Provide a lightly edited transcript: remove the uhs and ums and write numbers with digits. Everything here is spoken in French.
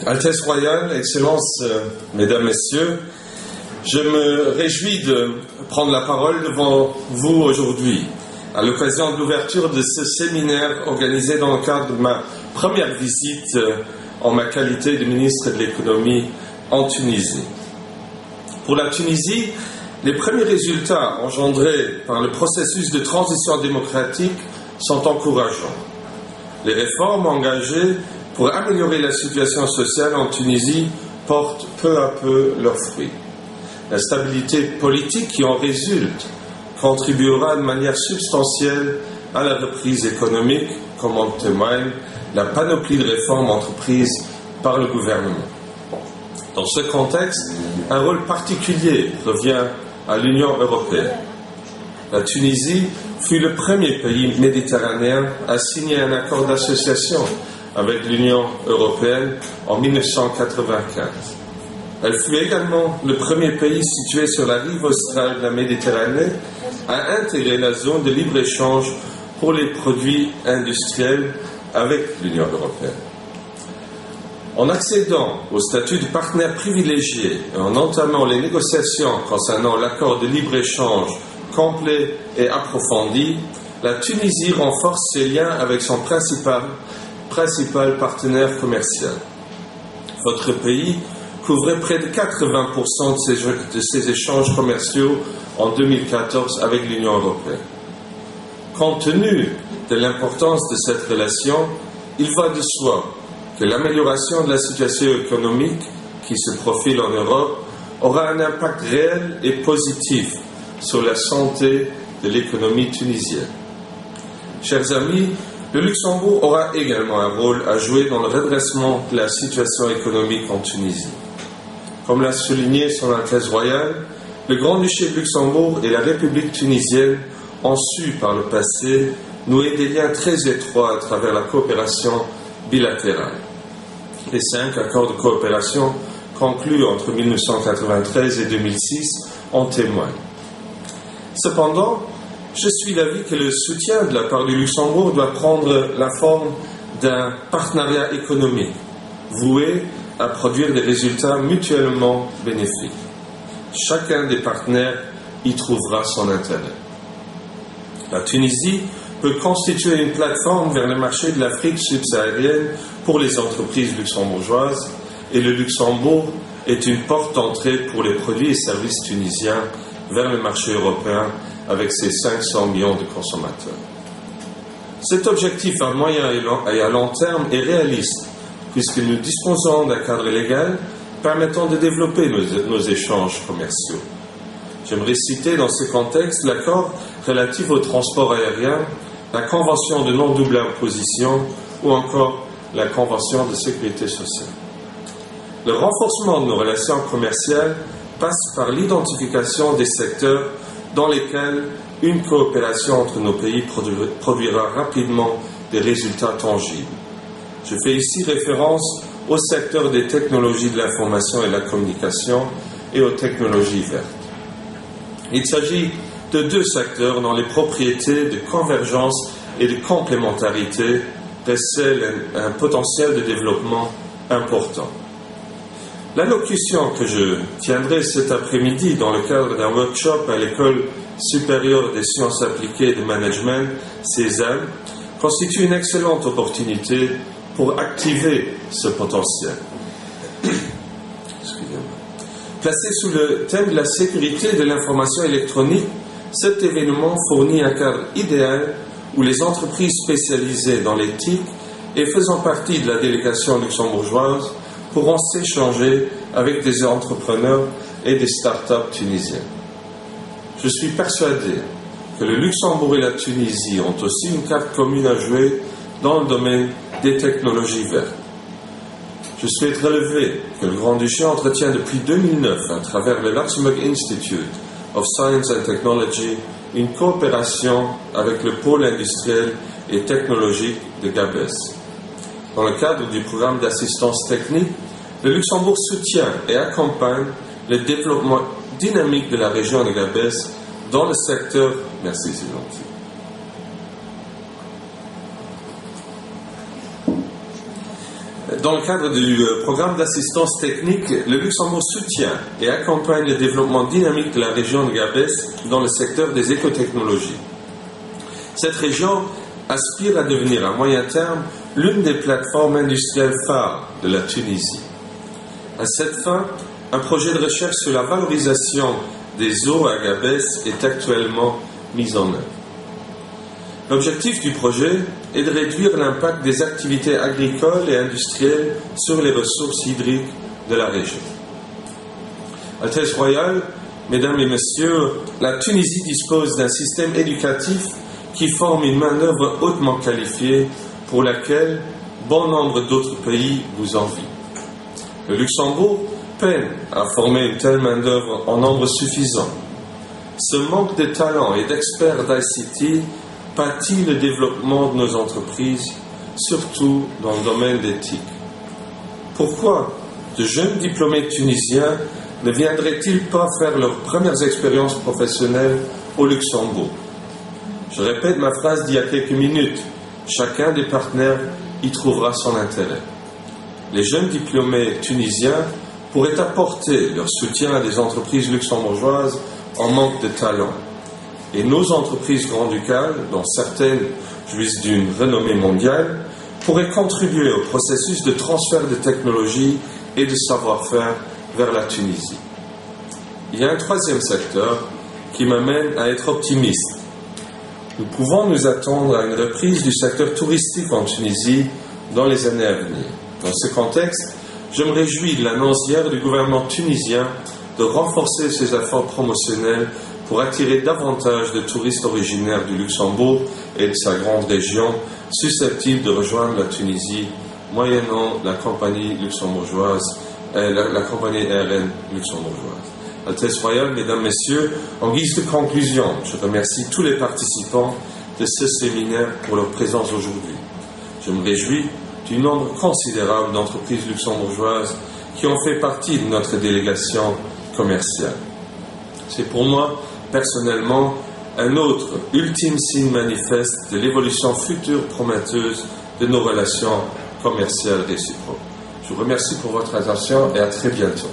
Altesse royale, Excellences, Mesdames, Messieurs, je me réjouis de prendre la parole devant vous aujourd'hui à l'occasion de l'ouverture de ce séminaire organisé dans le cadre de ma première visite en ma qualité de ministre de l'économie en Tunisie. Pour la Tunisie, les premiers résultats engendrés par le processus de transition démocratique sont encourageants. Les réformes engagées pour améliorer la situation sociale en Tunisie portent peu à peu leurs fruits. La stabilité politique qui en résulte contribuera de manière substantielle à la reprise économique, comme en témoigne la panoplie de réformes entreprises par le gouvernement. Dans ce contexte, un rôle particulier revient à l'Union européenne. La Tunisie fut le premier pays méditerranéen à signer un accord d'association avec l'Union européenne en 1984. Elle fut également le premier pays situé sur la rive australe de la Méditerranée à intégrer la zone de libre-échange pour les produits industriels avec l'Union européenne. En accédant au statut de partenaire privilégié et en entamant les négociations concernant l'accord de libre-échange complet et approfondi, la Tunisie renforce ses liens avec son principal partenaire commercial. Votre pays couvrait près de 80% de ses échanges commerciaux en 2014 avec l'Union européenne. Compte tenu de l'importance de cette relation, il va de soi que l'amélioration de la situation économique qui se profile en Europe aura un impact réel et positif sur la santé de l'économie tunisienne. Chers amis, le Luxembourg aura également un rôle à jouer dans le redressement de la situation économique en Tunisie. Comme l'a souligné son Altesse royale, le Grand-Duché de Luxembourg et la République tunisienne ont su par le passé nouer des liens très étroits à travers la coopération bilatérale. Les 5 accords de coopération conclus entre 1993 et 2006 en témoignent. Cependant, je suis d'avis que le soutien de la part du Luxembourg doit prendre la forme d'un partenariat économique voué à produire des résultats mutuellement bénéfiques. Chacun des partenaires y trouvera son intérêt. La Tunisie peut constituer une plateforme vers le marché de l'Afrique subsaharienne pour les entreprises luxembourgeoises et le Luxembourg est une porte d'entrée pour les produits et services tunisiens vers le marché européen avec ses 500 millions de consommateurs. Cet objectif à moyen et à long terme est réaliste puisque nous disposons d'un cadre légal permettant de développer nos échanges commerciaux. J'aimerais citer dans ce contexte l'accord relatif au transport aérien, la convention de non-double imposition ou encore la convention de sécurité sociale. Le renforcement de nos relations commerciales passe par l'identification des secteurs dans lesquels une coopération entre nos pays produira rapidement des résultats tangibles. Je fais ici référence au secteur des technologies de l'information et de la communication et aux technologies vertes. Il s'agit de 2 secteurs dont les propriétés de convergence et de complémentarité recèlent un potentiel de développement important. L'allocution que je tiendrai cet après-midi dans le cadre d'un workshop à l'École supérieure des sciences appliquées et de management, CESAM, constitue une excellente opportunité pour activer ce potentiel. Placé sous le thème de la sécurité de l'information électronique, cet événement fournit un cadre idéal où les entreprises spécialisées dans l'éthique et faisant partie de la délégation luxembourgeoise pourront s'échanger avec des entrepreneurs et des start-up tunisiens. Je suis persuadé que le Luxembourg et la Tunisie ont aussi une carte commune à jouer dans le domaine des technologies vertes. Je souhaite relever que le Grand-Duché entretient depuis 2009, à travers le Luxembourg Institute of Science and Technology, une coopération avec le pôle industriel et technologique de Gabès. Dans le cadre du programme d'assistance technique, le Luxembourg soutient et accompagne le développement dynamique de la région de Gabès dans le secteur. Merci, c'est gentil. Dans le cadre du programme d'assistance technique, le Luxembourg soutient et accompagne le développement dynamique de la région de Gabès dans le secteur des écotechnologies. Cette région aspire à devenir à moyen terme l'une des plateformes industrielles phares de la Tunisie. À cette fin, un projet de recherche sur la valorisation des eaux à Gabès est actuellement mis en œuvre. L'objectif du projet est de réduire l'impact des activités agricoles et industrielles sur les ressources hydriques de la région. Altesse royale, mesdames et messieurs, la Tunisie dispose d'un système éducatif qui forme une main-d'œuvre hautement qualifiée pour laquelle bon nombre d'autres pays vous envient. Le Luxembourg peine à former une telle main-d'œuvre en nombre suffisant. Ce manque de talent et d'experts d'ICT pâtit le développement de nos entreprises, surtout dans le domaine d'éthique. Pourquoi de jeunes diplômés tunisiens ne viendraient-ils pas faire leurs premières expériences professionnelles au Luxembourg? Je répète ma phrase d'il y a quelques minutes. Chacun des partenaires y trouvera son intérêt. Les jeunes diplômés tunisiens pourraient apporter leur soutien à des entreprises luxembourgeoises en manque de talent. Et nos entreprises grand-ducales, dont certaines jouissent d'une renommée mondiale, pourraient contribuer au processus de transfert de technologies et de savoir-faire vers la Tunisie. Il y a un troisième secteur qui m'amène à être optimiste. Nous pouvons nous attendre à une reprise du secteur touristique en Tunisie dans les années à venir. Dans ce contexte, je me réjouis de l'annonce hier du gouvernement tunisien de renforcer ses efforts promotionnels pour attirer davantage de touristes originaires du Luxembourg et de sa grande région susceptibles de rejoindre la Tunisie moyennant la compagnie luxembourgeoise, la compagnie aérienne luxembourgeoise. Altesse royale, mesdames, messieurs, en guise de conclusion, je remercie tous les participants de ce séminaire pour leur présence aujourd'hui. Je me réjouis du nombre considérable d'entreprises luxembourgeoises qui ont fait partie de notre délégation commerciale. C'est pour moi, personnellement, un autre ultime signe manifeste de l'évolution future prometteuse de nos relations commerciales réciproques. Je vous remercie pour votre attention et à très bientôt.